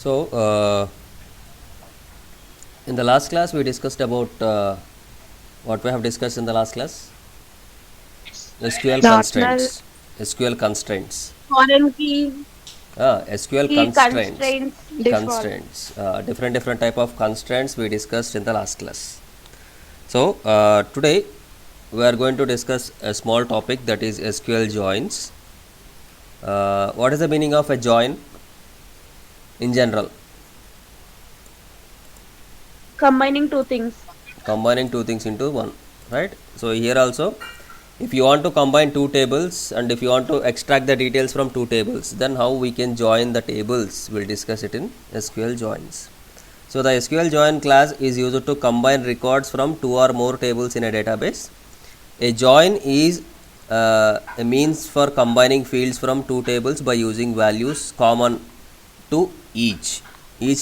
So, in the last class we discussed about what we have discussed in the last class. SQL Normal constraints. SQL constraints. foreign key, SQL key constraints. constraints, default. Constraints. Different type of constraints we discussed in the last class. So today we are going to discuss a small topic, that is SQL joins. What is the meaning of a join in general? Combining two things. Combining two things into one, right? So here also, if you want to combine two tables and if you want to extract the details from two tables, then how we can join the tables, we'll discuss it in SQL joins. So the SQL join class is used to combine records from two or more tables in a database. A join is a means for combining fields from two tables by using values common to each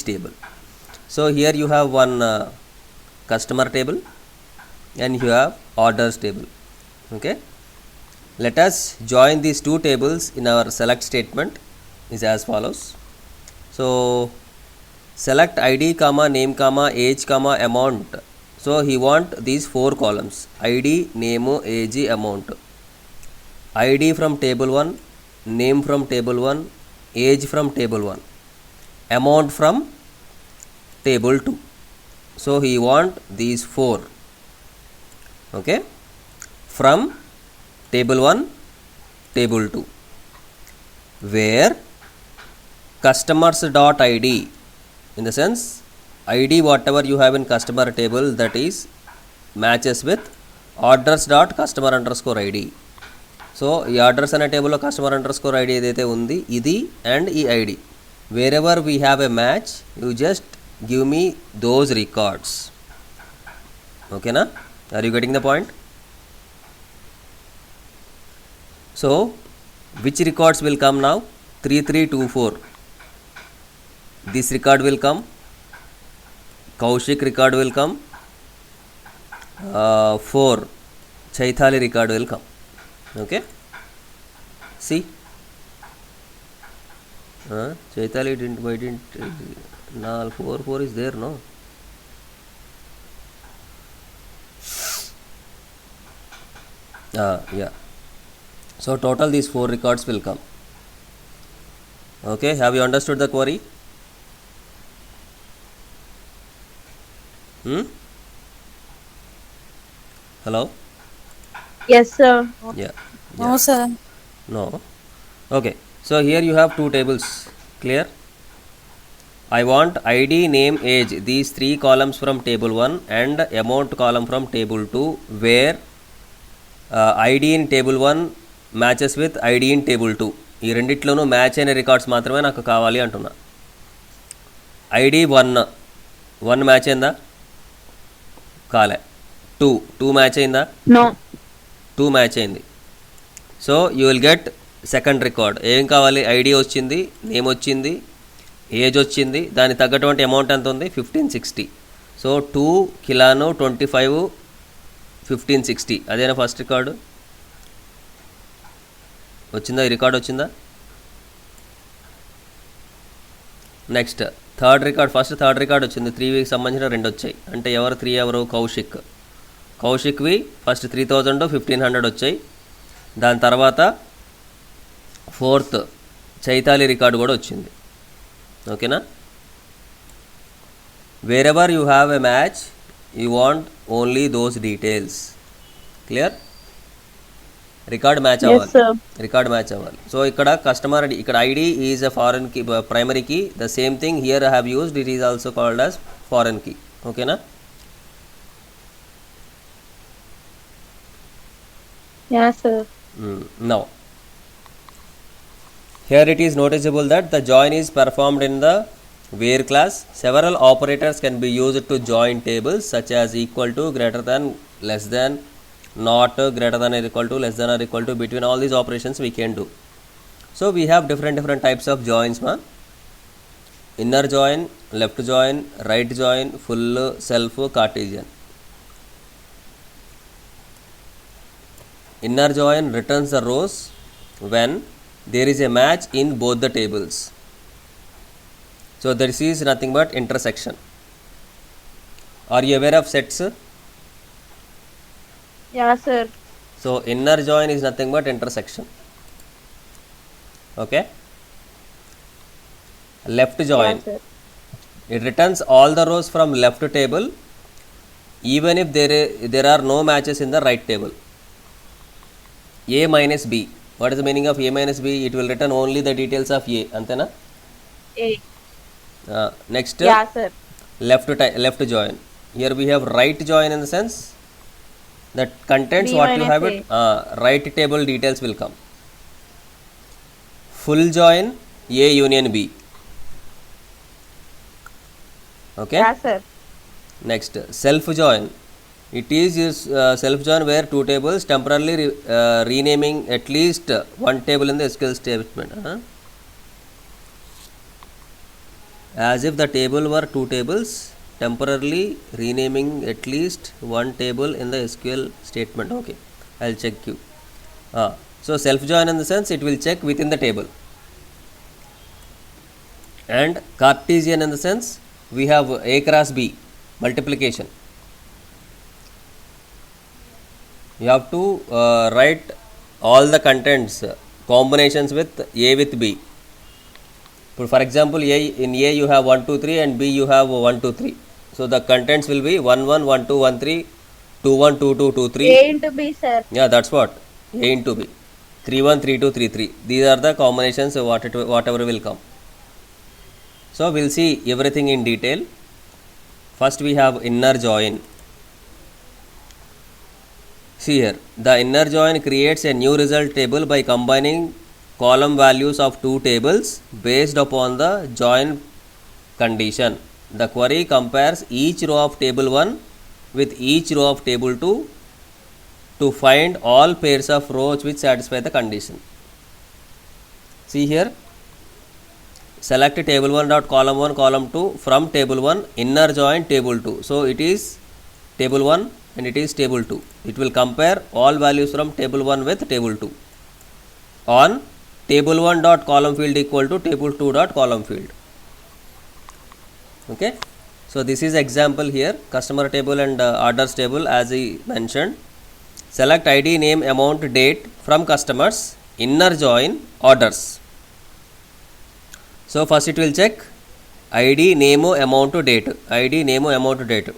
table. So here you have one customer table and you have orders table. Okay, let us join these two tables in our select statement is as follows. So select id comma name comma age comma amount. So he want these four columns: id, name, age, amount. id from table 1, name from table 1, age from table 1, amount from table 2. So he want these four, okay, from table 1, table 2, where customers dot id, in the sense id whatever you have in customer table, that is matches with orders dot customer underscore id. So ఈ orders అనే టేబుల్లో customer under score ID ఏదైతే ఉంది ఇది and ఈ ID, wherever we have a match you just give me those records. ఓకేనా? Are you getting the point? So which records will come now? 3324, this record will come, Kaushik record will come, 4 Chaitali record will come. Okay, see, Chaitali didn't, why didn't, null 4 is there, no? Yeah, so total these 4 records will come. Okay, have you understood the query? Hello? Yes, sir. Yeah. No, sir. No. Okay, so here you have two tables. Clear? I want id, name, age, these three columns from table 1 and amount column from table 2, where id in table 1 matches with id in table 2. ఈ రెండిట్లోనూ match అయిన records మాత్రమే నాకు కావాలి అంటున్నా. ID 1 match అయిందా? కాలే. 2 match అయిందా? No. 2 మ్యాచ్ అయింది. So you will get second record. ఏం కావాలి? ఐడి వచ్చింది, నేమ్ వచ్చింది, ఏజ్ వచ్చింది, దానికి తగ్గటువంటి అమౌంట్ ఎంత ఉంది? 1560. సో 2 కిలాను 25 1560, అదేనా ఫస్ట్ రికార్డు? వచ్చిందా? ఈ రికార్డ్ వచ్చిందా? Next third record, first third record వచ్చింది. 3 వీక్ సంబంధించిన 2 వచ్చాయి. అంటే ఎవరు 3 ఎవరు? కౌశిక్వి ఫస్ట్ 3000 1500 వచ్చాయి. దాని తర్వాత ఫోర్త్ చైతాలి రికార్డు కూడా వచ్చింది. ఓకేనా? Wherever you have a match you want only those details. Clear? Record match అవ్వాలి. రికార్డ్ మ్యాచ్ అవ్వాలి. సో ఇక్కడ కస్టమర్, ఇక్కడ ID is a foreign key, primary key. The same thing here I have used, it is also called as foreign key. ఓకేనా? Yes, sir. Now here it is noticeable that the join is performed in the where class. Several operators can be used to join tables such as equal to, greater than, less than, not, greater than or equal to, less than or equal to. Between all these operations we can do. So we have different types of joins, ma. Inner join, left join, right join, full, self, Cartesian. Inner join returns the rows when there is a match in both the tables. So this is nothing but intersection. Are you aware of sets? Yeah, sir. So inner join is nothing but intersection. Okay. Left join, Yeah, sir. it returns all the rows from left table even if there are no matches in the right table. A minus B, what is the meaning of A minus B? It will return only the details of A, antena. A. Next, Yeah, sir. left join, here we have right join in the sense that contents B what you minus have it, right table details will come. Full join, A union B. Okay. Yeah, sir. Next, self join, it is self join where two tables temporarily renaming at least one table in the SQL statement, as if the table were two tables, temporarily renaming at least one table in the SQL statement. Okay, I'll check you. So self join in the sense it will check within the table, and Cartesian in the sense we have A cross B, multiplication. You have to write all the contents combinations with A with B. For example, in A you have 1 2 3 and B you have 1 2 3. So the contents will be 1 1 1 2 1 3 2 1 2 2 2 3. A into B, sir. Yeah, that's what, A into B, 3 1 3 2 3 3. These are the combinations whatever will come. So we'll see everything in detail. First we have inner join. See here, the inner join creates a new result table by combining column values of two tables based upon the join condition. The query compares each row of table 1 with each row of table 2 to find all pairs of rows which satisfy the condition. See here, select table 1 dot column 1 column 2 from table 1, inner join table 2. So it is table 1 and it is table 2. It will compare all values from table 1 with table 2 on table 1 dot column field equal to table 2 dot column field. Okay, so this is example here, customer table and orders table. As I mentioned, select ID, name, amount, date from customers, inner join orders. So first it will check ID, name, amount, date, ID, name, amount, date.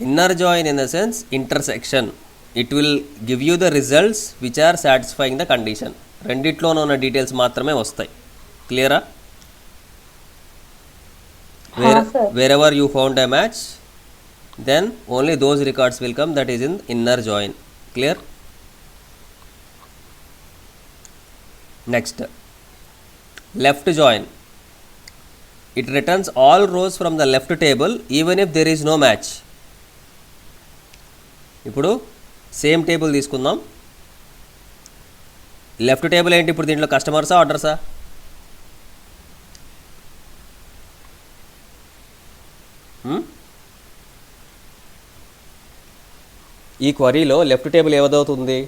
Inner join in the sense intersection, it will give you the results which are satisfying the condition. రెండిట్లోనూ ఉన్న details మాత్రమే వస్తాయి. క్లియరా? Wherever you found a match, then only those records will come, that is in inner join. Clear? Next, left join, it returns all rows from the left table even if there is no match. ఇప్పుడు same table తీసుకుందాం. Left table ఏంటి ఇప్పుడు దీంట్లో, కస్టమర్సా ఆర్డర్సా? ఈ క్వరీలో left table ఏదవుతుంది,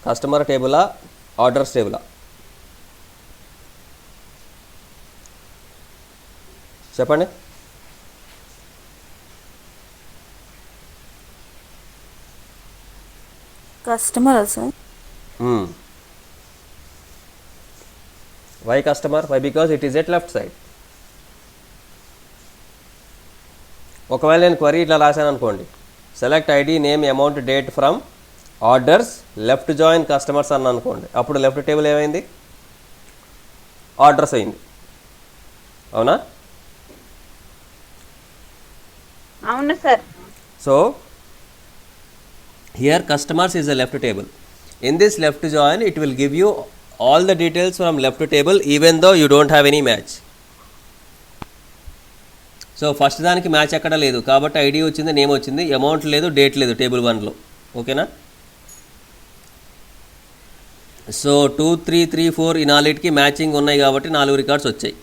customer టేబులా orders టేబులా? చెప్పండి. Customer sir. Why customer? Why? Because it is at left side. ఒకవేళ నేను query ఇట్లా రాశాను అనుకోండి, select ID, name, amount, date from orders, left join customers అన్న అనుకోండి, అప్పుడు లెఫ్ట్ టేబుల్ ఏమైంది, ఆర్డర్స్ అయింది. అవునా? అవును sir. So here customers is a left table. In this left join it will give you all the details from left table even though you don't have any match. So first దానికి match ఎక్కడ లేదు కాబట్టి ID వచ్చింది, name వచ్చింది, amount లేదు, date లేదు table 1లో. ఓకేనా? So 2 3 3 4 ఈ నాలుగిటికి మ్యాచింగ్ ఉన్నాయి కాబట్టి 4 రికార్డ్స్ వచ్చాయి.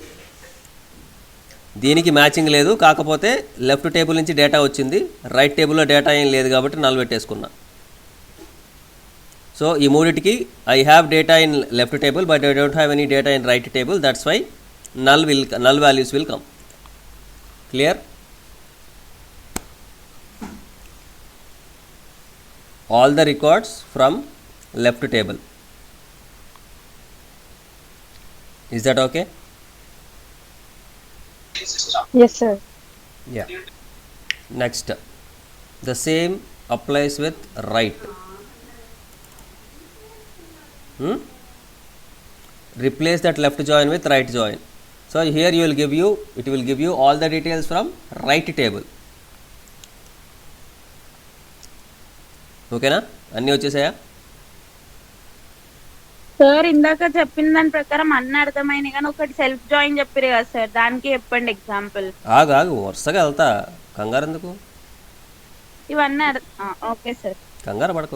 దీనికి మ్యాచింగ్ లేదు, కాకపోతే లెఫ్ట్ టేబుల్ నుంచి డేటా వచ్చింది, రైట్ టేబుల్లో డేటా ఏం లేదు కాబట్టి నల్ పెట్టేసుకున్నా. సో ఈ మూడిటికి I have data in left table but I don't have any data in right table, that's why null values will come. Clear? All the records from left table. Is that okay? Yes, sir. Yeah. Next, the same applies with right. Replace that left join with right join. So here it will give you all the details from right table. ఓకేనా? అన్నీ వచ్చేసాయా? Sir ఇందాక చెప్పిన దాని ప్రకారం అన్ని అర్థమైంది కానీ ఒకటి సెల్ఫ్ జాయిన్ చెప్పారు కదా సార్, దానికి చెప్పండి ఎగ్జాంపుల్. ఆగు వరుసగా వెళ్తా, కంగారు ఎందుకు? ఇవన్నీ ఓకే సార్. కంగారు పడకు.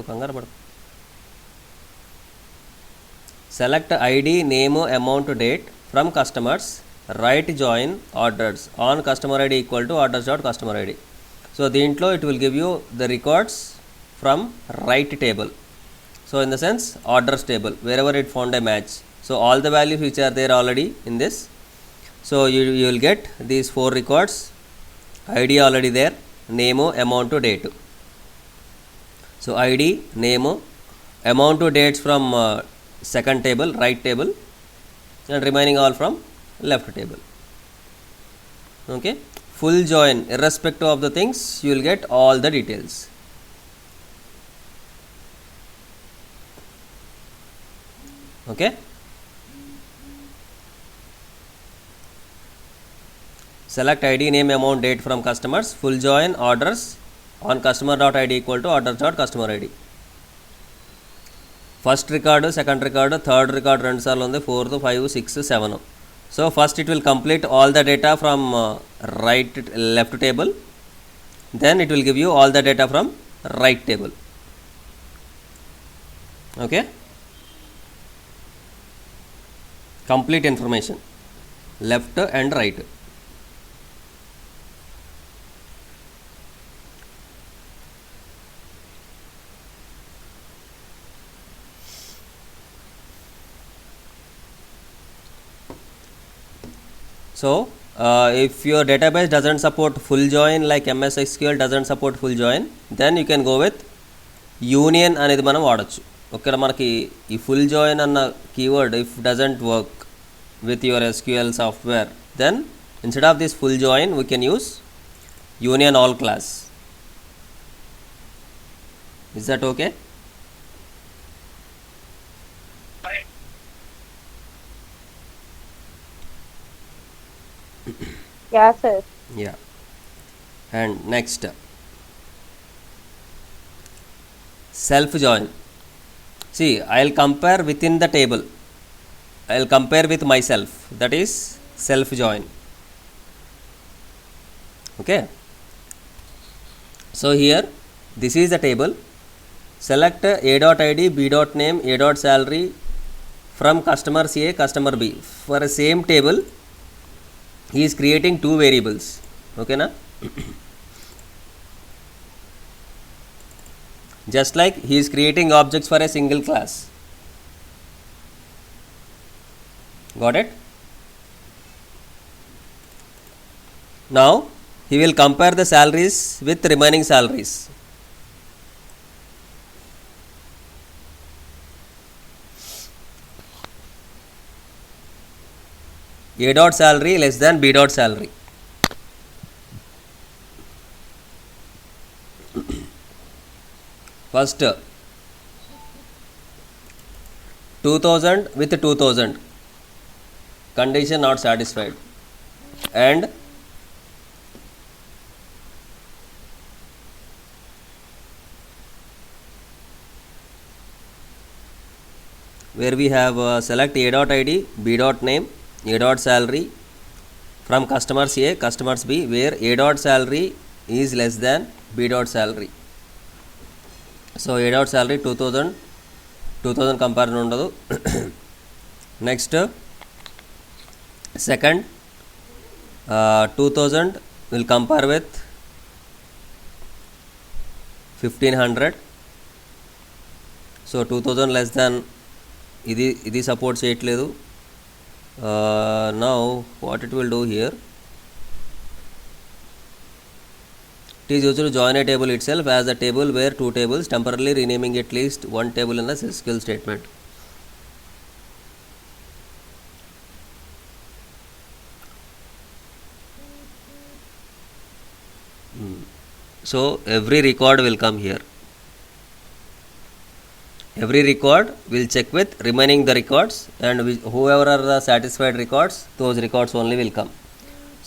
Select ID, name, amount, date from customers, right join orders on customer ID equal to orders dot customer ID. So దీంట్లో it will give you the records from right table, so in the sense orders table, wherever it found a match. So all the values which are there already in this, so you will get these 4 records, id already there, name, amount, date. So id, name, amount, dates from second table, right table, and remaining all from left table. Okay, full join, irrespective of the things, you will get all the details. Okay, select id, name, amount, date from customers, full join orders on customer dot id equal to orders dot customer id. First record, second record, third record రెండు సార్లు ఉంది, 4th, 5, 6, 7. So first it will complete all the data from left table, then it will give you all the data from right table. Okay, complete information, left and right. So if your database doesn't support full join, like MS SQL doesn't support full join, then you can go with union అనేది మనం వాడచ్చు. ఒకవేళ మనకి ఈ full join అన్న keyword if doesn't work with your SQL software, then instead of this full join we can use union all clause. Is that okay? Yeah, sir. Yeah. And next, self join. See, I'll compare within the table. I'll compare with myself. That is self join. Okay. So here, this is the table. Select a.id, b.name, a.salary from customers A, customer B. For a same table, he is creating 2 variables. Okay na? Just like he is creating objects for a single class. Got it? Now he will compare the salaries with remaining salaries. A dot salary less than B dot salary. First 2000 with 2000, condition not satisfied, and where we have select a dot id, b dot name, a dot salary from customers A, customers B, where a dot salary is less than b dot salary. So a dot salary 2000 comparison ఉండదు. Next second 2000 will compare with 1500. So 2000 less than ఇది support చేయట్లేదు. Now what it will do here, It is used to join a table itself as a table where two tables, temporarily renaming at least one table in the SQL statement. So every record will come here. Every record will check with remaining the records, and whoever are the satisfied records, those records only will come.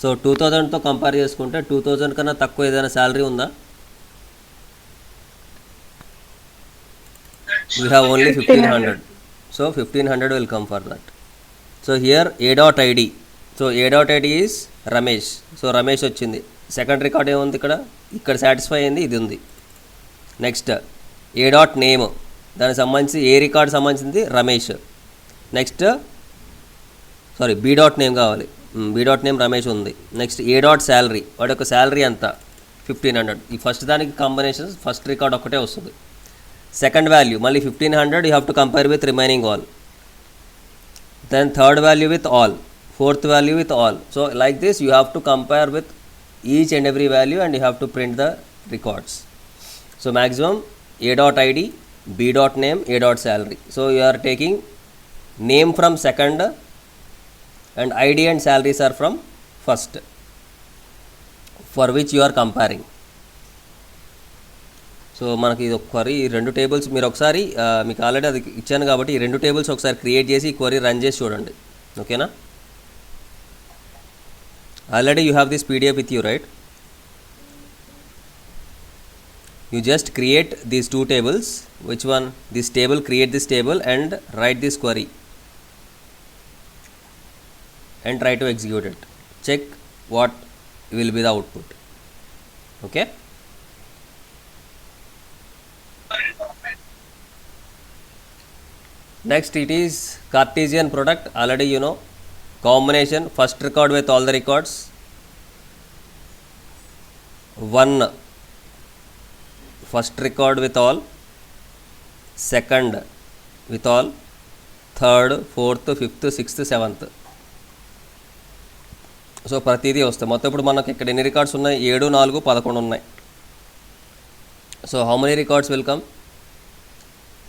So 2000తో compare చేసుకుంటే 2000 కన్నా తక్కువ ఏదైనా salary ఉందా? We have only 1500. So 1500 will come for that. So here a.id. So a.id is Ramesh. So Ramesh వచ్చింది. Second record ఏముంది ఇక్కడ satisfy అయింది, ఇది ఉంది. నెక్స్ట్ a.name, దానికి సంబంధించి ఏ రికార్డ్ సంబంధించింది రమేష్. నెక్స్ట్ b.name కావాలి, b.name రమేష్ ఉంది. నెక్స్ట్ a.salary, వాడి యొక్క శాలరీ ఎంత 1500. ఈ ఫస్ట్ దానికి కాంబినేషన్ ఫస్ట్ రికార్డ్ ఒక్కటే వస్తుంది. సెకండ్ వాల్యూ మళ్ళీ 1500, you have to compare with remaining all. Then third value with all, fourth value with all. So like this you have to compare with each and every value and you have to print the records. So maximum a.id, b.name, a.salary. So you are taking name from second and id and salaries are from first, for which you are comparing. So మనకి ఇది ఒక query, ఈ రెండు tables మీరు ఒకసారి మీకు already అది ఇచ్చాను కాబట్టి ఈ రెండు టేబుల్స్ ఒకసారి క్రియేట్ చేసి ఈ క్వరీ రన్ చేసి చూడండి. ఓకేనా? Already you have this PDF with you, right? You just create these two tables. Which one? This table, create this table and write this query and try to execute it. Check what will be the output. Okay? Next it is Cartesian product. Already you know. Combination, first record with all the records, 1 first record with all, second with all, third, fourth, fifth, sixth, seventh. So ప్రతిదీ వస్తాయి. మొత్తం ఇప్పుడు మనకి ఇక్కడ ఎన్ని records ఉన్నాయి? 7, 4, 11 ఉన్నాయి. So how many records will come?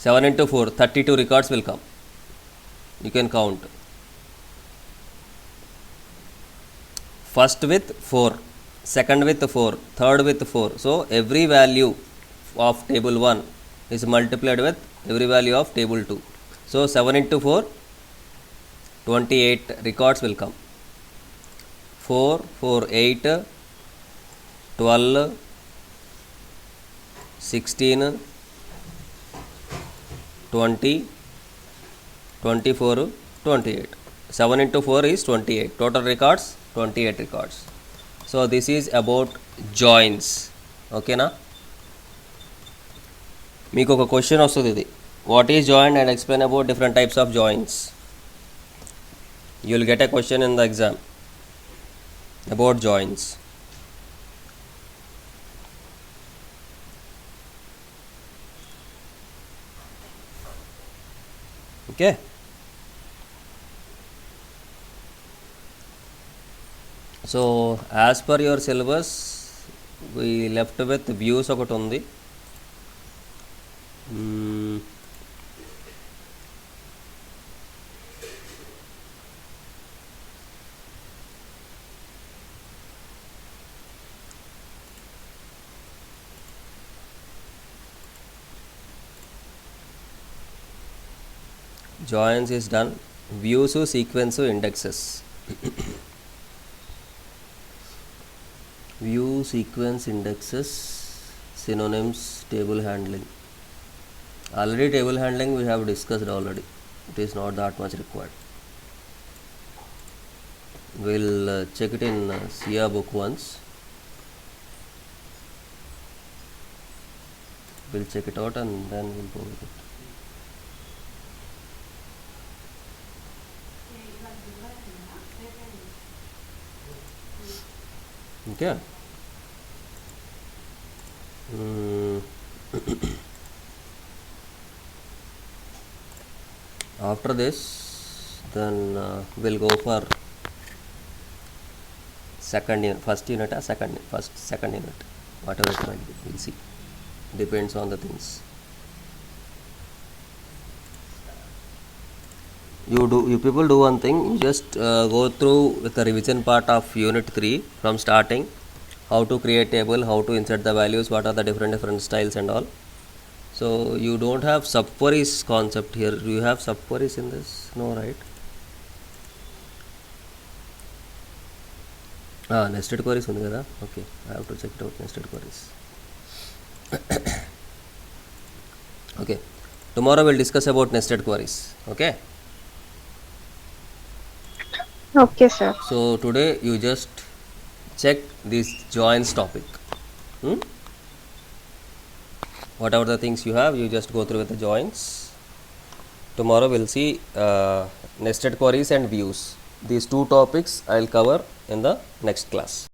7 into 4, 32 records will come. You can count. First with 4, second with 4, third with 4. So every value of table 1 is multiplied with every value of table 2. So 7 into 4, 28 records will come. 4, 4, 8, 12, 16, 20, 24, 28. 7 into 4 is 28. Total records 28 records. So this is about joins. Okay na? మీకు ఒక question వస్తుంది, ఇది what is join and explain about different types of joins. You will get a question in the exam about joins. Okay, so as per your syllabus we left with views ఒకటి ఉంది. Joins is done. Views, sequence, indexes. View, sequence, indexes, synonyms, table handling. Already table handling we have discussed already. It is not that much required. We'll check it in SIA book once. We'll check it out and then we'll go with it. Okay. After this then we'll go for second unit, first unit or second unit. whatever it might be, we'll see, depends on the things. You people do one thing, you just go through with the revision part of unit 3 from starting, how to create table, how to insert the values, what are the different styles and all. So you don't have subqueries concept here. Do you have subqueries in this? No, right? Nested queries ఉంది కదా. Okay, I have to check it out, nested queries. Okay, tomorrow we'll discuss about nested queries. Okay, Okay, sir. so today you just check this joins topic. Whatever the things you have, you just go through with the joins. Tomorrow we'll see nested queries and views. These two topics I'll cover in the next class.